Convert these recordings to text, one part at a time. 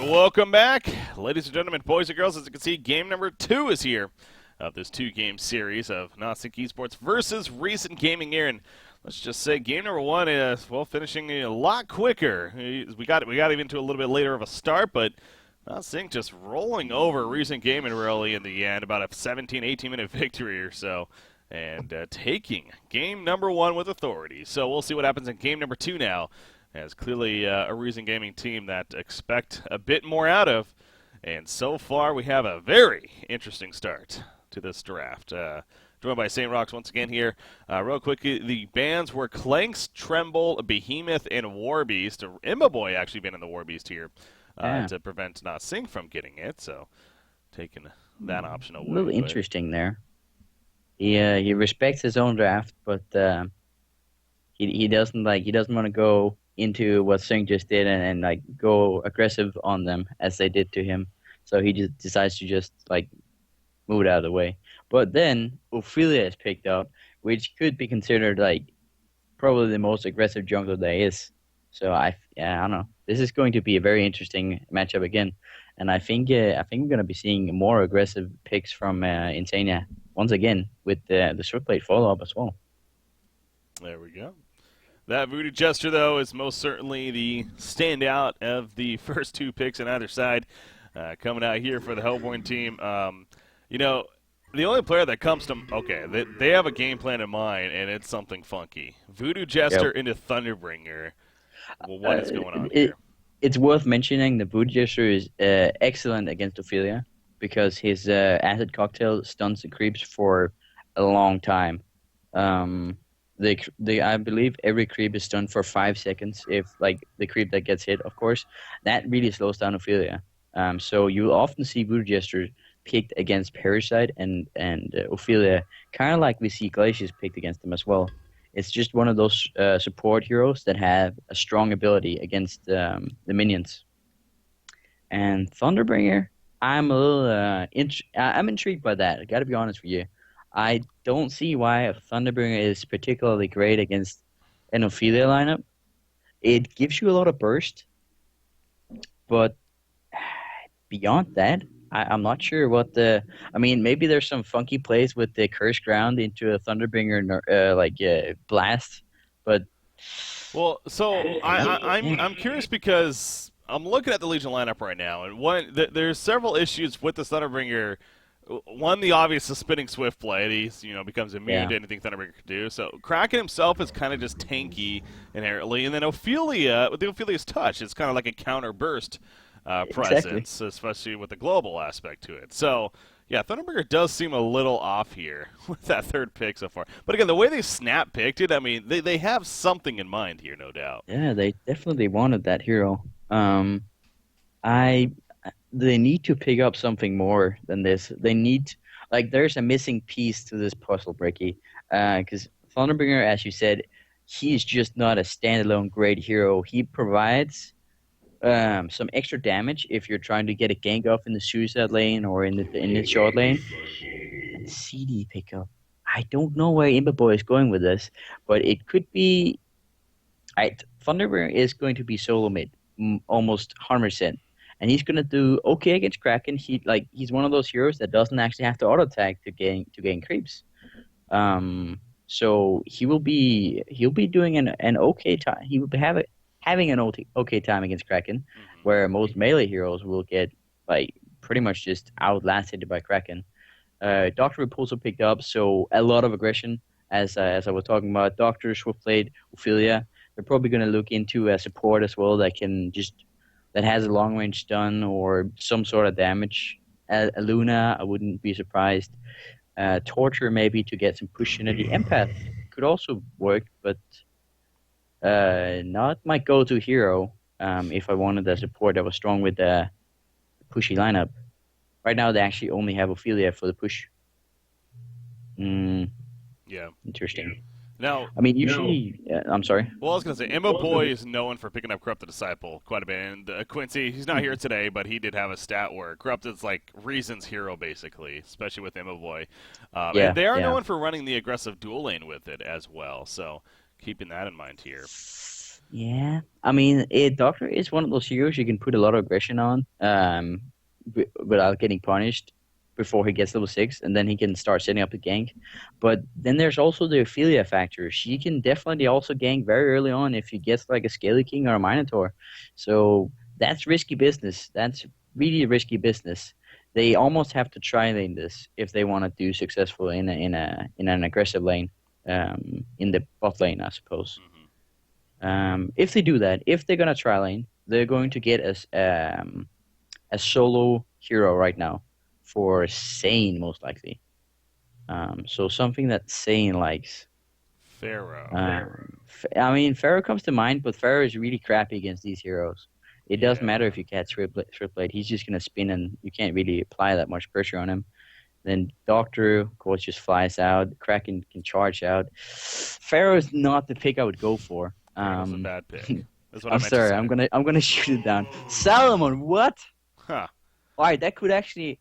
Welcome back, ladies and gentlemen, boys and girls. As you can see, game number 2 is here of this 2-game series of NotSync eSports versus Recent Gaming here. And let's just say game number 1 is, well, finishing a lot quicker. We got even to a little bit later of a start, but NotSync just rolling over Recent Gaming really in the end, about a 17, 18-minute victory or so, and taking game number 1 with authority. So we'll see what happens in game number 2 now. As clearly a Reason Gaming team that expect a bit more out of. And so far, we have a very interesting start to this draft. Joined by SaintRoX once again here. Real quickly, the bans were Clanks, Tremble, Behemoth, and Warbeast. Imbaboy actually been in the Warbeast here to prevent NotSync from getting it. So taking that option away. A little interesting there. He respects his own draft, but he doesn't want to go into what Sync just did and like go aggressive on them as they did to him. So he just decides to just like move it out of the way. But then Ophelia is picked up, which could be considered like probably the most aggressive jungler there is. So I don't know. This is going to be a very interesting matchup again, and I think we're going to be seeing more aggressive picks from Insania once again with the Switchblade follow-up as well. There we go. That Voodoo Jester, though, is most certainly the standout of the first 2 picks on either side. Coming out here for the Hellborn team. You know, the only player that comes to... Okay, they have a game plan in mind, and it's something funky. Voodoo Jester into Thunderbringer. Well, what is going on here? It's worth mentioning the Voodoo Jester is excellent against Ophelia because his acid cocktail stuns the creeps for a long time. I believe every creep is stunned for 5 seconds if like the creep that gets hit, of course. That really slows down Ophelia. So you'll often see Voodoo Jester picked against Parasite and Ophelia, kind of like we see Glacius picked against them as well. It's just one of those support heroes that have a strong ability against the minions. And Thunderbringer, I'm a little I'm intrigued by that. I got to be honest with you. I don't see why a Thunderbringer is particularly great against an Ophelia lineup. It gives you a lot of burst, but beyond that, I'm not sure what the... I mean, maybe there's some funky plays with the Cursed Ground into a Thunderbringer blast, but... Well, so I'm curious because I'm looking at the Legion lineup right now, and there's several issues with the Thunderbringer. One, the obvious is spinning swift play. He becomes immune to anything Thunderbringer can do. So Kraken himself is kind of just tanky inherently, and then Ophelia, with the Ophelia's touch, it's kind of like a counter burst presence, especially with the global aspect to it. So yeah, Thunderbringer does seem a little off here with that 3rd pick so far. But again, the way they snap picked it, I mean, they have something in mind here, no doubt. Yeah, they definitely wanted that hero. They need to pick up something more than this. They need, there's a missing piece to this puzzle, Breaky. Because Thunderbringer, as you said, he's just not a standalone great hero. He provides some extra damage if you're trying to get a gank off in the suicide lane or in the short lane. And CD pickup. I don't know where Imbaboy is going with this, but it could be... Thunderbringer is going to be solo mid, almost 100%. And he's gonna do okay against Kraken. He's one of those heroes that doesn't actually have to auto attack to gain creeps. So he'll be doing an okay time. He will be having an okay time against Kraken, where most melee heroes will get pretty much just outlasted by Kraken. Doctor Repulsor picked up, so a lot of aggression as I was talking about. Doctor, Swiftblade, Ophelia. They're probably gonna look into a support as well that has a long-range stun or some sort of damage. Luna, I wouldn't be surprised. Torture, maybe, to get some push energy. Empath could also work, but not my go-to hero if I wanted a support that was strong with the pushy lineup. Right now, they actually only have Ophelia for the push. Yeah. Interesting. Now, I mean, usually... I'm sorry. Well, I was going to say, Imbaboy is known for picking up Corrupted Disciple quite a bit. And Quincy, he's not here today, but he did have a stat where Corrupted's like Reason's hero, basically, especially with Imbaboy. And they are known for running the aggressive dual lane with it as well. So keeping that in mind here. Yeah, I mean, a doctor is one of those heroes you can put a lot of aggression on, without getting punished before he gets level 6, and then he can start setting up the gank. But then there's also the Ophelia factor. She can definitely also gank very early on if he gets like a Scaly King or a Minotaur. So that's risky business. That's really risky business. They almost have to try lane this if they want to do successful in an aggressive lane, in the bot lane, I suppose. Hmm. If they do that, if they're gonna try lane, they're going to get a solo hero right now for Sane most likely. So something that Sane likes. Pharaoh. I mean, Pharaoh comes to mind, but Pharaoh is really crappy against these heroes. It doesn't matter Yeah. if you catch Triplet, he's just gonna spin and you can't really apply that much pressure on him. Then Doctor, of course, just flies out. Kraken can charge out. Pharaoh is not the pick I would go for. Pharaoh's a bad pick. That's what I I'm meant to sorry. say. I'm gonna shoot it down. Salomon, what? Huh. All right, that could actually.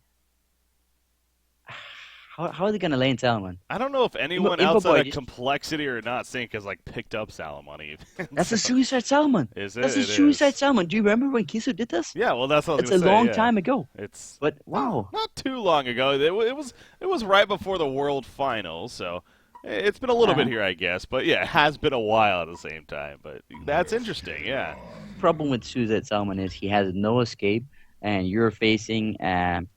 How are they gonna lane Salomon? I don't know if anyone Info outside boy, of just Complexity or Not Sync has like picked up Salamon even. that's a So suicide Salomon. is it? That's a It suicide is. Salomon. Do you remember when Kisu did this? Yeah. Well, that's what I It's was a gonna say. long Yeah. time ago. It's But wow, not too long ago. It was right before the World Finals, so it's been a little bit uh, here, I guess. But yeah, it has been a while at the same time. But that's interesting. Yeah. problem with suicide Salomon is he has no escape, and you're facing an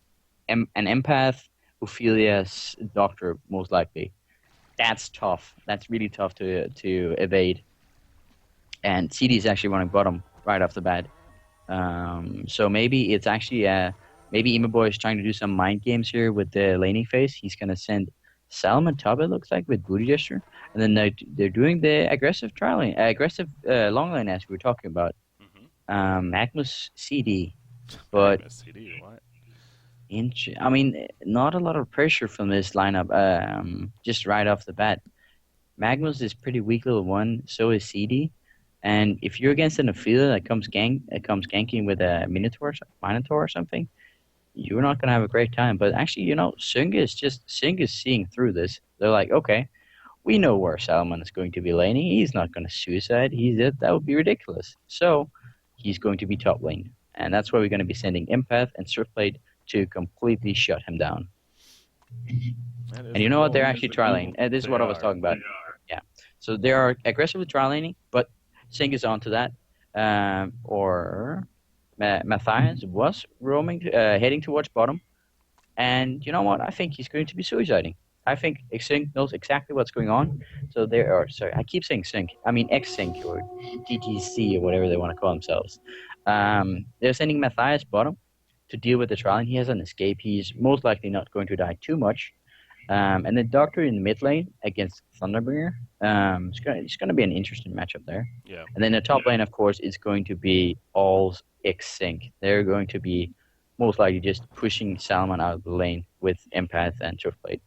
empath, Ophelia's doctor most likely. That's tough. That's really tough to evade. And CD is actually running bottom right off the bat. So maybe it's actually maybe Emo Boy is trying to do some mind games here with the laning phase. He's gonna send Salmon top, it looks like, with booty gesture, and then they're doing the aggressive trialing, aggressive long lane as we were talking about. Mm-hmm. Magnus CD, but Magnus CD. What? I mean, not a lot of pressure from this lineup. Just right off the bat, Magnus is pretty weak level 1. So is CD. And if you're against an Ophelia that comes ganking with a Minotaur or something, you're not gonna have a great time. But actually, Singh is seeing through this. They're like, okay, we know where Salomon is going to be laning. He's not gonna suicide. That would be ridiculous. So he's going to be top lane, and that's why we're gonna be sending Empath and Surfblade to completely shut him down. That is And a you know what? cool. They're actually trialing. This is They what I was are. talking about. Yeah. So they are aggressively trialing, but Singh is onto that. Or Matthias was heading towards bottom. And you know what? I think he's going to be suiciding. I think Singh knows exactly what's going on. So there are, sorry, I keep saying Sync. I mean X-Sync or DTC or whatever they want to call themselves. They're sending Matthias bottom to deal with the trial, and he has an escape. He's most likely not going to die too much. And the Doctor in the mid lane against Thunderbringer. It's gonna be an interesting matchup there. Yeah. And then the top lane, of course, is going to be all X-Sync. They're going to be most likely just pushing Salmon out of the lane with Empath and Surfblade,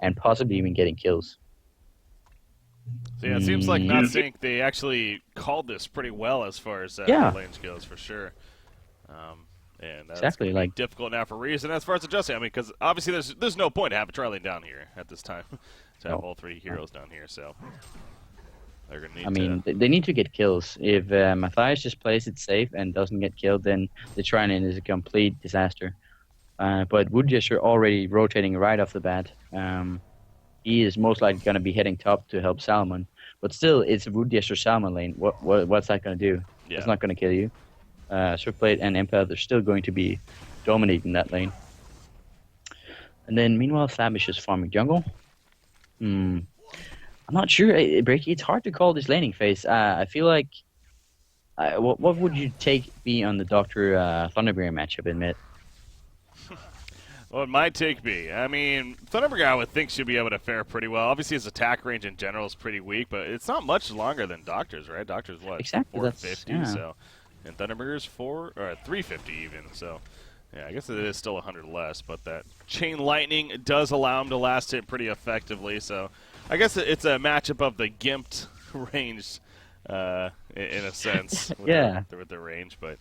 and possibly even getting kills. So yeah, it seems like Not Mm, Sync they actually called this pretty well as far as the yeah, lanes goes for sure. Um, and that's exactly. going to be Like, difficult now for Reason as far as adjusting. I mean, because obviously there's no point to have a tri lane down here at this time to have no. all three heroes down here. So they're going to I need to. mean, they need to get kills. If Matthias just plays it safe and doesn't get killed, then the try-in is a complete disaster. But Woodgesture already rotating right off the bat. He is most likely going to be heading top to help Salmon. But still, it's a Woodgesture Salmon lane. What's that going to do? Yeah. It's not going to kill you. Swiftblade and Empath are still going to be dominating that lane. And then, meanwhile, Slavish is farming jungle. Hmm. I'm not sure, Breaky. It's hard to call this laning phase. I feel like, what would you take be on the Doctor Thunderbringer matchup in mid? What would my take be? I mean, Thunderberg I would think should be able to fare pretty well. Obviously, his attack range in general is pretty weak, but it's not much longer than Doctor's, right? Doctor's what? Exactly. 450, Yeah. so and Thunderberger's 350 even. So yeah, I guess it is still 100 less, but that chain lightning does allow him to last hit pretty effectively. So I guess it's a matchup of the gimped range, in a sense. With Yeah. with the range, but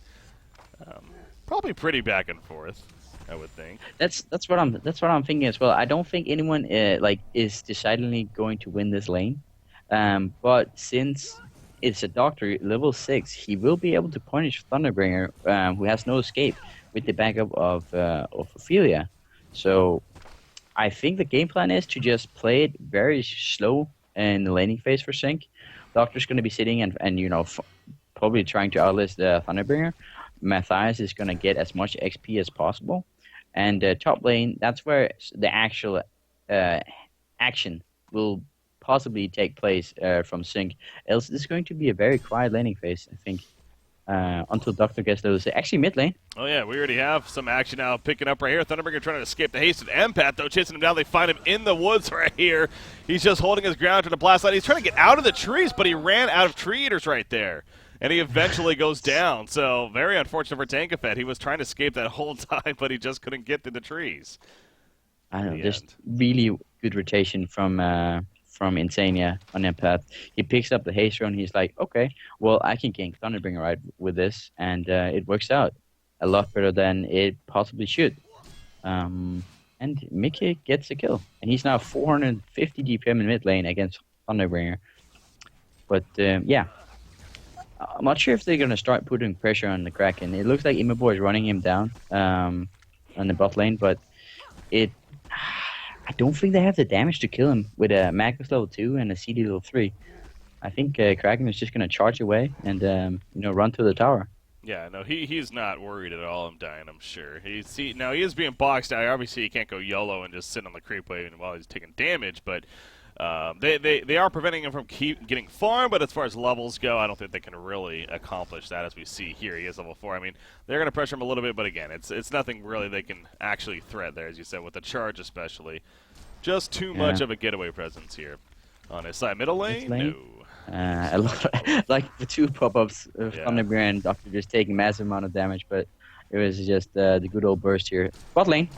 probably pretty back and forth, I would think. That's what I'm thinking as well. I don't think anyone is decidedly going to win this lane. But since it's a doctor, level 6. He will be able to punish Thunderbringer, who has no escape, with the backup of Ophelia. So I think the game plan is to just play it very slow in the laning phase for Sync. Doctor's going to be sitting and probably trying to outlast the Thunderbringer. Matthias is going to get as much XP as possible. And top lane, that's where the actual action will possibly take place from Sync. Else, it's going to be a very quiet laning phase, I think, until Doctor gets those. Actually, mid lane. Oh, yeah, we already have some action now picking up right here. Thunderbringer trying to escape the haste of Empath, though, chasing him down. They find him in the woods right here. He's just holding his ground to the blast line. He's trying to get out of the trees, but he ran out of tree eaters right there. And he eventually goes down. So, very unfortunate for Tankafet. He was trying to escape that whole time, but he just couldn't get to the trees. I don't know, just really good rotation from Insania on Empath. He picks up the haste rune. He's like, okay, well, I can gank Thunderbringer right with this, and it works out a lot better than it possibly should. And Mickey gets a kill, and he's now 450 DPM in mid lane against Thunderbringer. But yeah, I'm not sure if they're gonna start putting pressure on the Kraken. It looks like Immoboy is running him down on the bot lane, but I don't think they have the damage to kill him with a Magnus level 2 and a CD level 3. I think Kraken is just going to charge away and run to the tower. Yeah, no, he's not worried at all. I'm dying, I'm sure. He is being boxed out. Obviously, he can't go YOLO and just sit on the creep wave while he's taking damage, but they are preventing him from getting farm, but as far as levels go, I don't think they can really accomplish that as we see here. He is level 4. I mean, they're going to pressure him a little bit, but again, it's nothing really they can actually threat there, as you said, with the charge especially. Just too much of a getaway presence here on his side. Middle lane? No. A lot, like the 2 pop-ups of Thunderbringer and Doctor just taking massive amount of damage, but it was just the good old burst here. Bot lane.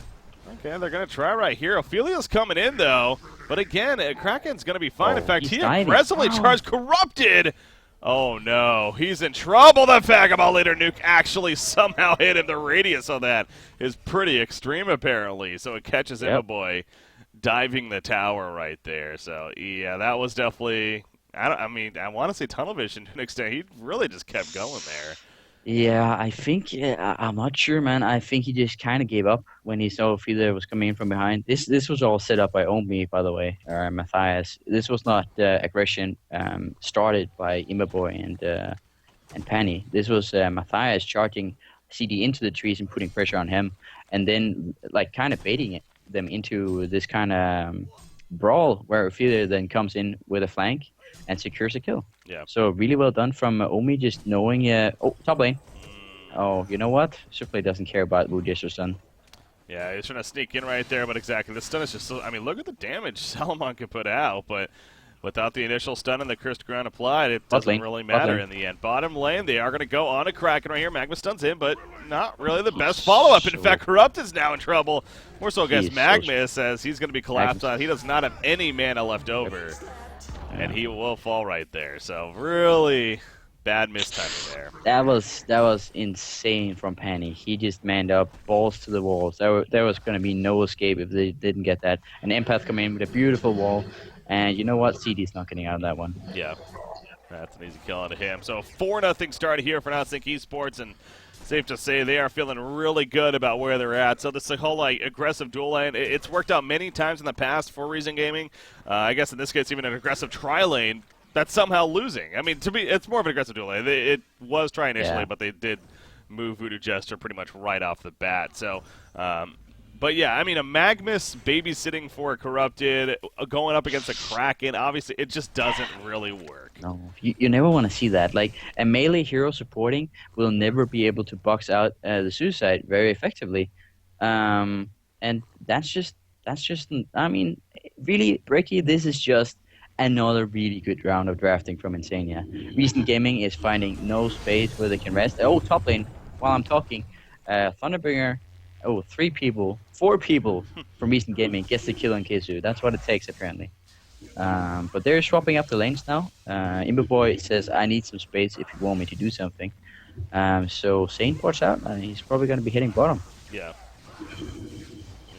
Okay, they're going to try right here. Ophelia's coming in, though. But again, Kraken's going to be fine. In fact, he aggressively charged Corrupted. Oh, no. He's in trouble. The Vagabond Leader nuke actually somehow hit him. The radius of that is pretty extreme, apparently. So it catches Immoboy diving the tower right there. So, yeah, that was definitely... I want to say tunnel vision to an extent. He really just kept going there. Yeah, I think I'm not sure, man. I think he just kind of gave up when he saw Ophelia was coming in from behind. This was all set up by Omi, by the way, or Matthias. This was not aggression started by Immoboy and Penny. This was Matthias charging CD into the trees and putting pressure on him, and then like kind of baiting them into this kind of brawl where Ophelia then comes in with a flank and secures a kill. Yeah. So really well done from Omi, just knowing. Oh, top lane. Oh, you know what? Superplay doesn't care about Wu Jester's stun. Yeah, he's trying to sneak in right there, but exactly. The stun is just so... I mean, look at the damage Salomon can put out, but without the initial stun and the cursed ground applied, it doesn't really matter in the end. Bottom lane, they are going to go on a Kraken right here. Magma stun's in, but not really the best follow-up. In fact, Corrupt is now in trouble. More so against Magnus, as he's going to be collapsed on. He does not have any mana left over. And he will fall right there. So really bad mistiming there. That was insane from Penny. He just manned up, balls to the walls. There was going to be no escape if they didn't get that. And Empath come in with a beautiful wall. And you know what? CD's not getting out of that one. Yeah, that's an easy kill onto him. So 4-0 start here for Sync eSports, and safe to say they are feeling really good about where they're at. So this whole like aggressive dual lane, it's worked out many times in the past for Reason Gaming. I guess in this case, even an aggressive tri lane that's somehow losing. I mean, it's more of an aggressive dual lane. It was try initially, but they did move Voodoo Jester pretty much right off the bat. So, but yeah, I mean, a Magnus babysitting for a Corrupted, going up against a Kraken, obviously it just doesn't really work. No, you never want to see that. Like, a melee hero supporting will never be able to box out the Suicide very effectively. And that's just, I mean, really, Breaky, this is just another really good round of drafting from Insania. Reason Gaming is finding no space where they can rest. Oh, top lane, while I'm talking, Thunderbringer, 4 people from Reason Gaming gets the kill on Kesu. That's what it takes, apparently. But they're swapping up the lanes now. Imboboy says, I need some space if you want me to do something. So Saint ports out, and he's probably going to be hitting bottom. Yeah.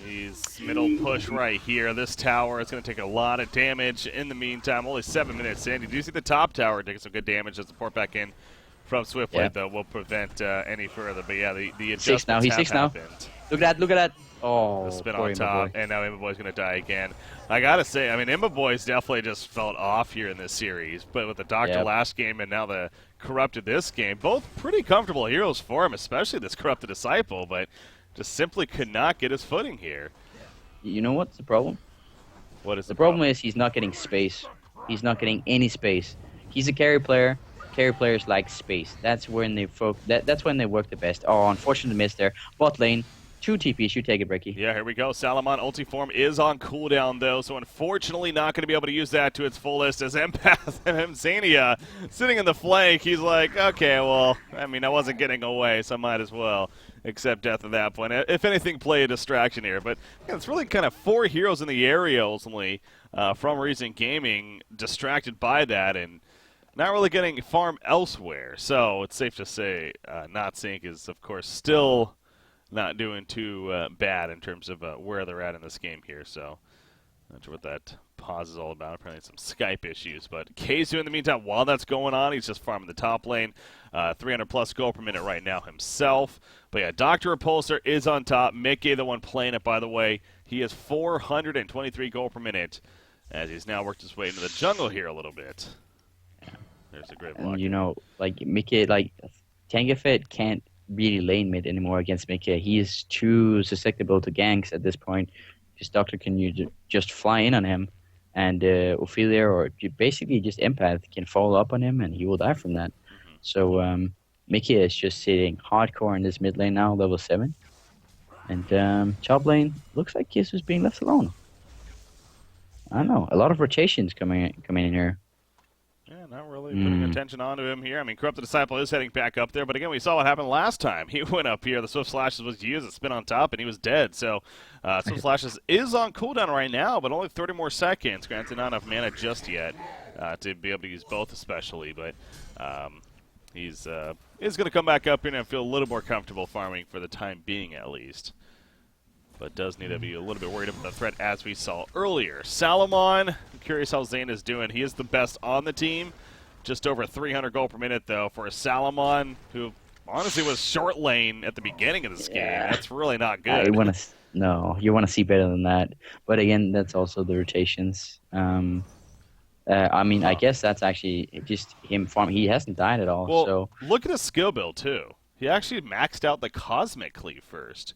He's middle push right here. This tower is going to take a lot of damage. In the meantime, only 7 minutes in. You do see the top tower taking some good damage as the port back in from Swiftblade, though, will prevent any further. But yeah, the adjustments have happened. Look at that. Oh, the spin on top, and now Imba Boy's going to die again. I got to say, I mean, Imba Boy's definitely just felt off here in this series. But with the Doctor last game and now the Corrupted this game, both pretty comfortable heroes for him, especially this Corrupted Disciple, but just simply could not get his footing here. You know what's the problem? What is the problem? Is he's not getting space. He's not getting any space. He's a carry player. Carry players like space. That's when they that's when they work the best. Oh, unfortunately miss there. Bot lane. 2 TPs, you take it, Breaky. Yeah, here we go. Salamon ulti form is on cooldown, though, so unfortunately not going to be able to use that to its fullest as Empath and Zania sitting in the flank. He's like, okay, well, I mean, I wasn't getting away, so I might as well accept death at that point. If anything, play a distraction here. But yeah, it's really kind of 4 heroes in the area, ultimately, from Recent Gaming, distracted by that, and not really getting farm elsewhere. So it's safe to say NotSync is, of course, still not doing too bad in terms of where they're at in this game here. So not sure what that pause is all about. Apparently some Skype issues. But Keizu, in the meantime, while that's going on, he's just farming the top lane. 300 plus gold per minute right now himself. But yeah, Dr. Repulsor is on top. Mickey, the one playing it, by the way. He has 423 gold per minute as he's now worked his way into the jungle here a little bit. There's a great block. And, you know, like, Mickey, like, Tangafet can't really lane mid anymore against Mickey. He is too susceptible to ganks at this point. Because Doctor can just fly in on him, and Ophelia or basically just Empath can follow up on him, and he will die from that. Mm-hmm. So Mickey is just sitting hardcore in this mid lane now, level 7. And top lane looks like Kiss is being left alone. I don't know. A lot of rotations coming in here. Yeah, not really putting attention onto him here. I mean, Corrupted Disciple is heading back up there, but again, we saw what happened last time. He went up here, the Swift Slashes was used, a spin on top, and he was dead. So, Swift Slashes is on cooldown right now, but only 30 more seconds. Granted, not enough mana just yet to be able to use both especially, but he's going to come back up here and feel a little more comfortable farming for the time being, at least. But does need to be a little bit worried about the threat as we saw earlier. Salamon, I'm curious how Zane is doing. He is the best on the team. Just over 300 gold per minute, though, for a Salamon who honestly was short lane at the beginning of this game. That's really not good. You want to see better than that. But again, that's also the rotations. I mean, I guess that's actually just him farming. He hasn't died at all. Well, so look at his skill build, too. He actually maxed out the Cosmic Cleave first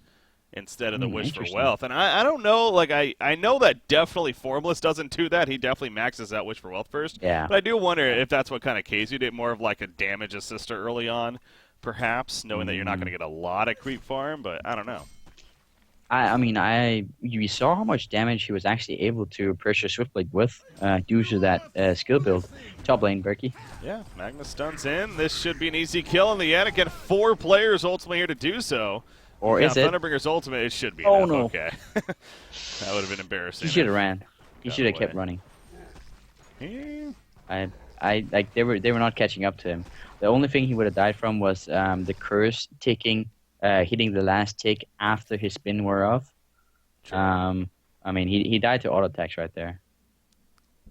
instead of the Wish for Wealth. And I don't know, like, I know that definitely Formless doesn't do that. He definitely maxes out Wish for Wealth first. Yeah. But I do wonder if that's what kind of Keizu did, more of like a damage assister early on, perhaps, knowing that you're not going to get a lot of creep farm, but I don't know. I mean, you saw how much damage he was actually able to pressure Swiftblade with due to that skill build. Top lane, Berkey. Yeah, Magnus stuns in. This should be an easy kill in the end. Again, 4 players ultimately here to do so. Or is it? Thunderbringer's ultimate, it should be. Oh, enough. no. Okay. That would have been embarrassing. He should have ran. He should have kept running. Yeah. Like they were not catching up to him. The only thing he would have died from was the curse ticking, hitting the last tick after his spin wore off. Sure. I mean, he died to auto attacks right there.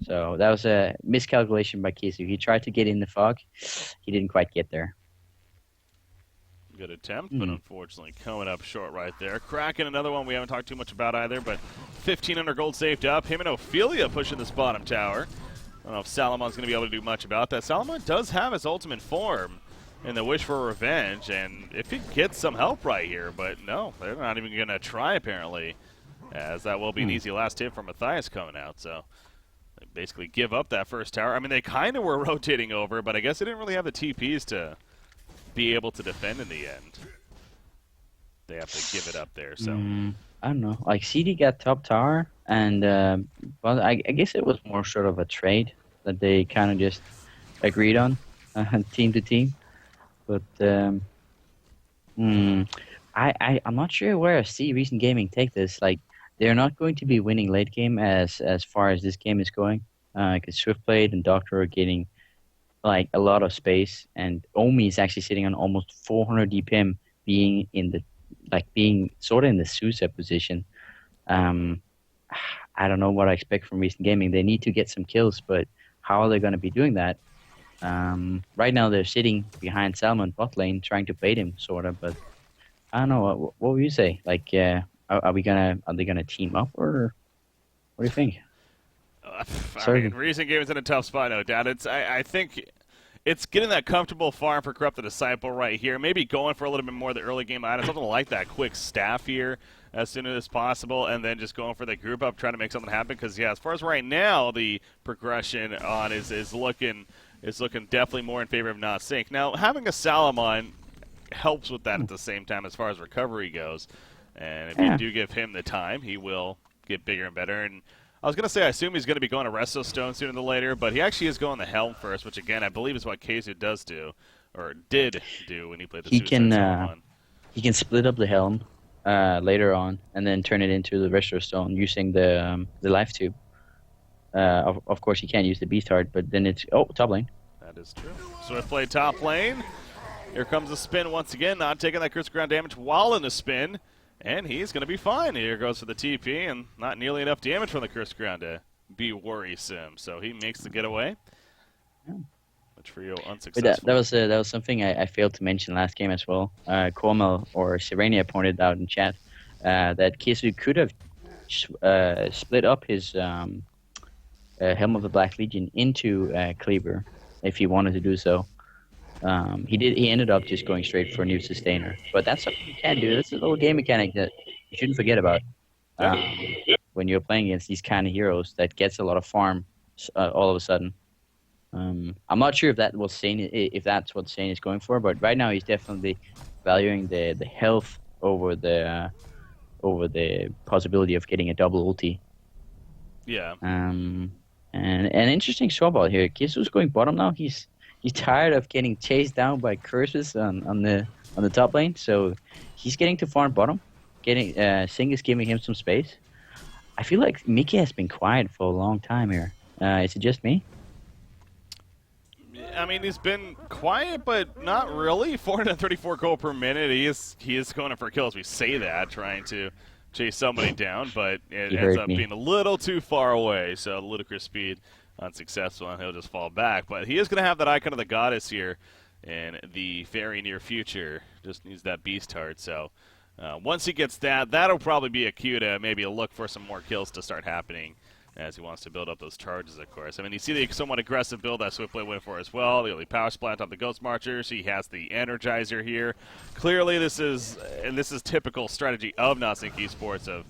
So that was a miscalculation by Kisu. He tried to get in the fog. He didn't quite get there. Good attempt, but unfortunately coming up short right there. Kraken, another one we haven't talked too much about either, but 1,500 gold saved up. Him and Ophelia pushing this bottom tower. I don't know if Salamon's going to be able to do much about that. Salamon does have his ultimate form in the Wish for Revenge, and if he gets some help right here, but no, they're not even going to try apparently, as that will be an easy last hit from Matthias coming out, so they basically give up that first tower. I mean, they kind of were rotating over, but I guess they didn't really have the TPs to be able to defend in the end. They have to give it up there, so. I don't know. Like, CD got top tower, and well, I guess it was more sort of a trade that they kind of just agreed on, team to team. But I'm not sure where I see Recent Gaming take this. Like, they're not going to be winning late game as far as this game is going. Because Swiftblade and Doctor are getting like a lot of space, and Omi is actually sitting on almost 400 DPM, being sort of in the Susa position. Um, I don't know what I expect from recent gaming. They need to get some kills, but how are they going to be doing that? Right now they're sitting behind Salmon bot lane trying to bait him, sort of. But I don't know. What would you say? Like, are they gonna team up, or what do you think? I mean, recent game is in a tough spot, no doubt. I think it's getting that comfortable farm for Corrupt the Disciple right here. Maybe going for a little bit more of the early game item, something like that quick staff here as soon as possible, and then just going for the group up, trying to make something happen. Because yeah, as far as right now, the progression on is looking definitely more in favor of not sync. Now having a Salamon helps with that at the same time as far as recovery goes, and if you do give him the time, he will get bigger and better. And I was going to say, I assume he's going to be going to Resto Stone sooner than later, but he actually is going the Helm first, which again, I believe is what Keizu does do, or did do when he played the Suicide Salamon. He can split up the Helm later on and then turn it into the Resto Stone using the Life Tube. Of course, he can't use the Beast Heart, but then it's top lane. That is true. Swift play top lane. Here comes the spin once again, not taking that critical ground damage while in the spin. And he's going to be fine. Here goes for the TP, and not nearly enough damage from the Curse Ground to be worrisome. So he makes the getaway. The trio unsuccessful. But that was something I failed to mention last game as well. Cormel or Serenia pointed out in chat that Keizu could have split up his Helm of the Black Legion into Cleaver if he wanted to do so. He did. He ended up just going straight for a new sustainer, but that's something you can do. That's a little game mechanic that you shouldn't forget about when you're playing against these kind of heroes that gets a lot of farm all of a sudden. I'm not sure if that's what Saint is going for, but right now he's definitely valuing the health over the possibility of getting a double ulti. Yeah. And an interesting swap out here. Keizu's going bottom now. He's tired of getting chased down by curses on the top lane, so he's getting to farm bottom. Sing is giving him some space. I feel like Mickey has been quiet for a long time here. Is it just me? I mean, he's been quiet, but not really. 434 gold per minute. He is going for kills. We say that, trying to chase somebody down, but it ends up being a little too far away. So ludicrous speed. Unsuccessful, and he'll just fall back. But he is going to have that Icon of the Goddess here in the very near future. Just needs that Beast Heart. So once he gets that, that'll probably be a cue to maybe look for some more kills to start happening as he wants to build up those charges, of course. I mean, you see the somewhat aggressive build that Swiftblade went for as well. The early Power Splat on the Ghost Marchers. He has the Energizer here. Clearly, this is typical strategy of Not-Sync eSports of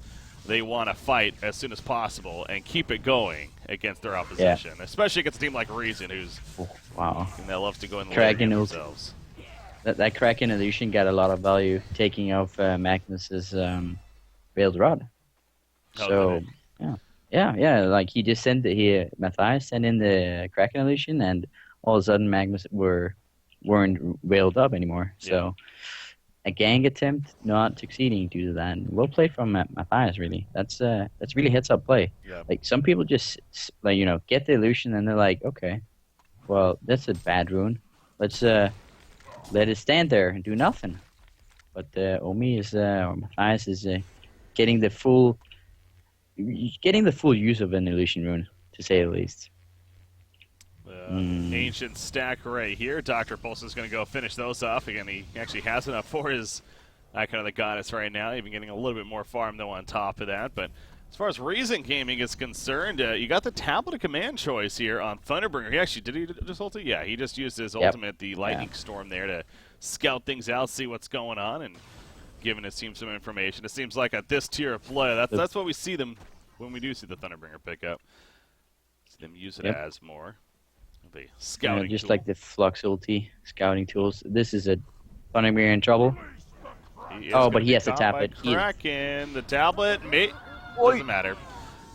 they want to fight as soon as possible and keep it going against their opposition, especially against a team like Reason, who's that loves to go in the lane themselves. That Kraken illusion got a lot of value taking off Magnus's Veiled Rod. So like he just Matthias sent in the Kraken illusion, and all of a sudden Magnus weren't veiled up anymore. So. A gang attempt not succeeding due to that. Well played from Matthias, really. That's really heads-up play. Yeah. Like, some people just, get the illusion and they're like, okay, well, that's a bad rune. Let's let it stand there and do nothing. But Omi or Matthias is getting the full use of an illusion rune, to say the least. Ancient stack right here. Dr. Pulse is going to go finish those off. Again, he actually has enough for his Icon of the Goddess right now, even getting a little bit more farm though on top of that. But as far as Reason Gaming is concerned, you got the Tablet of Command choice here on Thunderbringer. Did he just ulti? Yeah, he just used his ultimate, the Lightning Storm there, to scout things out, see what's going on, and giving his team some information. It seems like at this tier of play, that's what we see them when we do see the Thunderbringer pick up. See them use it as more. The scouting just tool. Like the Flux ulti scouting tools. This is a Thunderbringer in trouble. But he has the tablet. Kraken, the tablet, doesn't matter.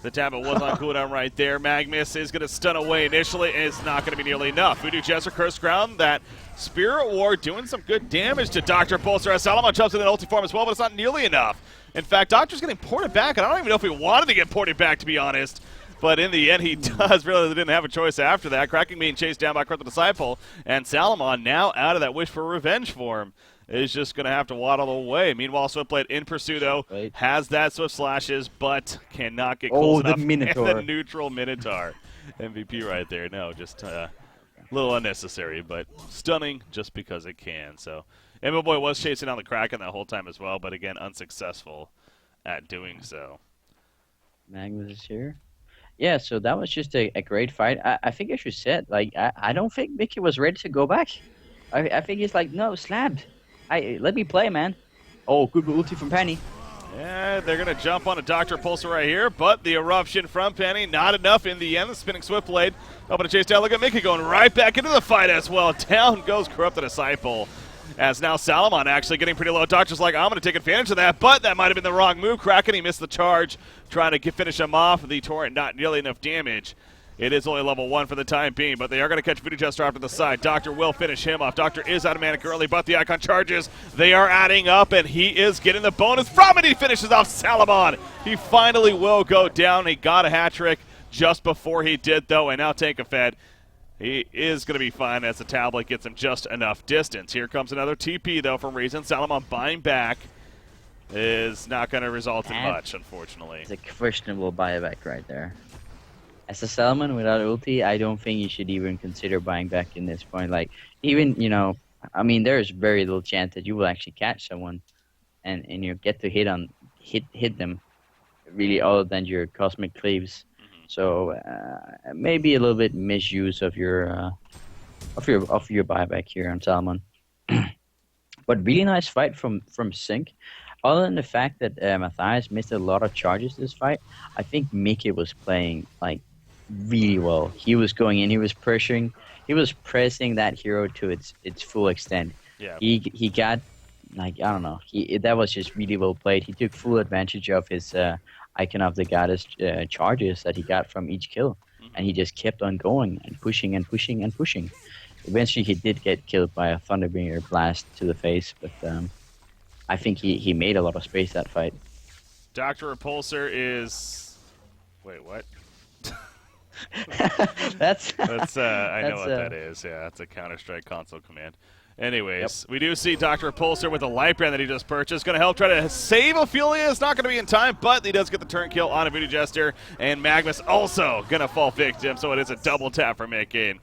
The tablet was on cooldown right there. Magnus is going to stun away initially, and it's not going to be nearly enough. Voodoo Jester, Curse Ground, that Spirit Ward doing some good damage to Dr. Pulsar as Salomon jumps in an ulti form as well, but it's not nearly enough. In fact, Doctor's getting ported back, and I don't even know if he wanted to get ported back, to be honest. But in the end, he does really didn't have a choice after that. Kraken being chased down by Corrupt the Disciple, and Salomon now out of that Wish for Revenge form is just going to have to waddle away. Meanwhile, Swiftblade in pursuit, though, has that Swift Slashes, but cannot get close enough. The Minotaur. And the neutral Minotaur. MVP right there. No, just a little unnecessary, but stunning just because it can. So, Boy was chasing down the Kraken that whole time as well, but again, unsuccessful at doing so. Magnus is here. Yeah, so that was just a great fight. I think as you said, like, I don't think Mickey was ready to go back. I think he's like, no, slabbed. Let me play, man. Oh, good ulti from Penny. Yeah, they're going to jump on a Dr. Pulsar right here, but the eruption from Penny, not enough in the end. The spinning Swiftblade, hoping to chase down. Look at Mickey going right back into the fight as well. Down goes Corrupted Disciple. As now Salomon actually getting pretty low. Doctor's like, I'm going to take advantage of that, but that might have been the wrong move. Kraken, he missed the charge, trying to finish him off. The Torrent, not nearly enough damage. It is only level 1 for the time being, but they are going to catch Voodoo Jester off to the side. Doctor will finish him off. Doctor is out of mana early, but the Icon charges. They are adding up, and he is getting the bonus from it. He finishes off Salomon. He finally will go down. He got a hat trick just before he did, though, and now Tankafed. He is going to be fine as the tablet gets him just enough distance. Here comes another TP, though, from Reason. Salomon buying back is not going to result in much, unfortunately. It's a questionable buyback right there. As a Salmon without ulti, I don't think you should even consider buying back in this point. Like, even, I mean, there's very little chance that you will actually catch someone and you get to hit them, really, other than your Cosmic Cleaves. So maybe a little bit misuse of your buyback here on Salmon. But really nice fight from Sync. Other than the fact that Matthias missed a lot of charges this fight, I think Mickey was playing like really well. He was going in, he was pressing that hero to its full extent. Yeah. He got, like, I don't know, that was just really well played. He took full advantage of his Icon of the Goddess charges that he got from each kill, and he just kept on going and pushing and pushing and pushing. Eventually he did get killed by a Thunderbringer blast to the face, but I think he made a lot of space that fight. Dr. Repulsor is... Wait, what? That's I know what that is. Yeah, that's a Counter-Strike console command. Anyways, we do see Dr. Repulsor with a light brand that he just purchased. Going to help try to save Ophelia. It's not going to be in time, but he does get the turn kill on a Voodoo Jester. And Magnus also going to fall victim, so it is a double tap for Mickey.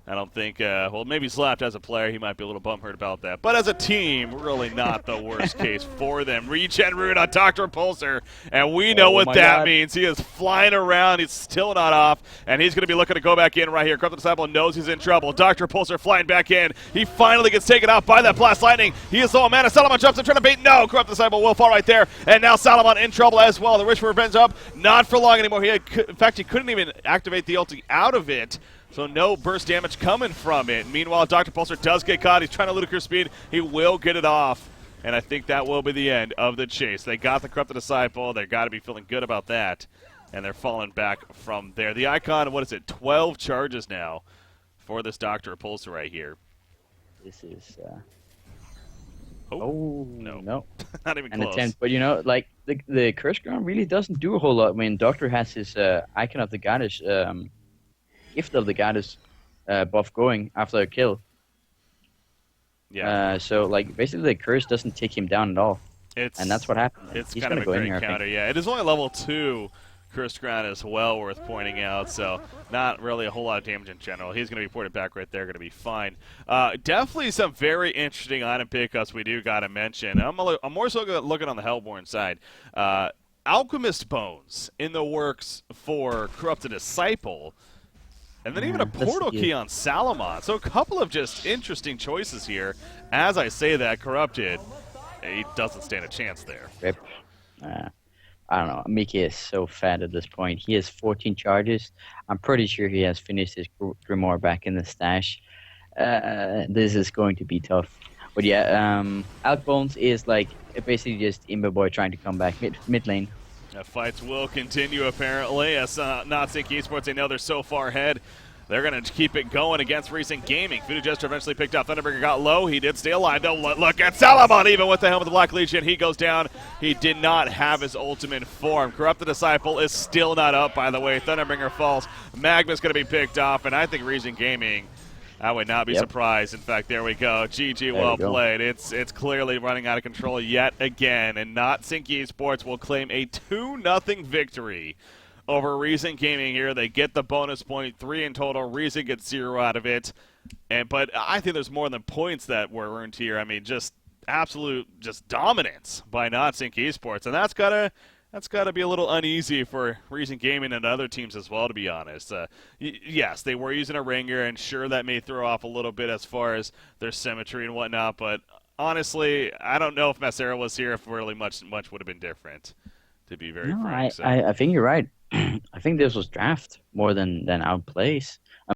I don't think, well, maybe Slapped as a player, he might be a little bumhurt about that. But as a team, really not the worst case for them. Regen Rune on Dr. Repulsor, and we know what that means. He is flying around. He's still not off, and he's going to be looking to go back in right here. Corrupted Disciple knows he's in trouble. Dr. Repulsor flying back in. He finally gets taken out by that Blast Lightning. He is low on mana. Salomon jumps and trying to bait. No, Corrupted Disciple will fall right there, and now Salomon in trouble as well. The Wish for Revenge up. Not for long anymore. In fact, he couldn't even activate the ulti out of it. So no burst damage coming from it. Meanwhile, Dr. Pulsar does get caught. He's trying to ludicrous speed. He will get it off. And I think that will be the end of the chase. They got the Corrupted Disciple. They've got to be feeling good about that. And they're falling back from there. The Icon, what is it, 12 charges now for this Dr. Pulsar right here. This is... no. Not even An close. attempt. But, like, the Curse Ground really doesn't do a whole lot. I mean, Doctor has his Icon of the Goddess... Gift of the Goddess buff going after a kill. Yeah. So, like, basically the curse doesn't take him down at all. And that's what happened. It's He's kind of a go in great here, counter. Yeah, it is only level 2 Cursed Ground as well, worth pointing out. So not really a whole lot of damage in general. He's going to be ported back right there. Going to be fine. Definitely some very interesting item pickups we do got to mention. I'm more so looking on the Hellborn side. Alchemist Bones in the works for Corrupted Disciple. And then even a portal key on Salomon. So a couple of just interesting choices here. As I say that, Corrupted, he doesn't stand a chance there. Rip. I don't know. Mickey is so fat at this point. He has 14 charges. I'm pretty sure he has finished his Grimoire back in the stash. This is going to be tough. But yeah, Alkbones is like basically just Imba Boy trying to come back mid lane. Fights will continue, apparently, as Not Sync eSports, they know they're so far ahead. They're going to keep it going against Recent Gaming. Voodoo Jester eventually picked up. Thunderbringer got low. He did stay alive, though. Look at Salomon, even with the helm of the Black Legion. He goes down. He did not have his ultimate form. Corrupted Disciple is still not up, by the way. Thunderbringer falls. Magma's going to be picked off, and I think Recent Gaming I would not be Yep. surprised. In fact, there we go. GG, There well we go. played. It's clearly running out of control yet again, and Not Sync eSports will claim a 2-0 victory over Reason Gaming here. They get the bonus point, 3 in total. Reason gets 0 out of it. But I think there's more than points that were earned here. I mean, just absolute dominance by Not Sync eSports, and that's gotta be a little uneasy for Reason Gaming and other teams as well, to be honest. Yes, they were using a ringer, and sure, that may throw off a little bit as far as their symmetry and whatnot, but honestly, I don't know if Massera was here if really much would have been different, to be very No, frank. So. I think you're right. I think this was draft more than outplays.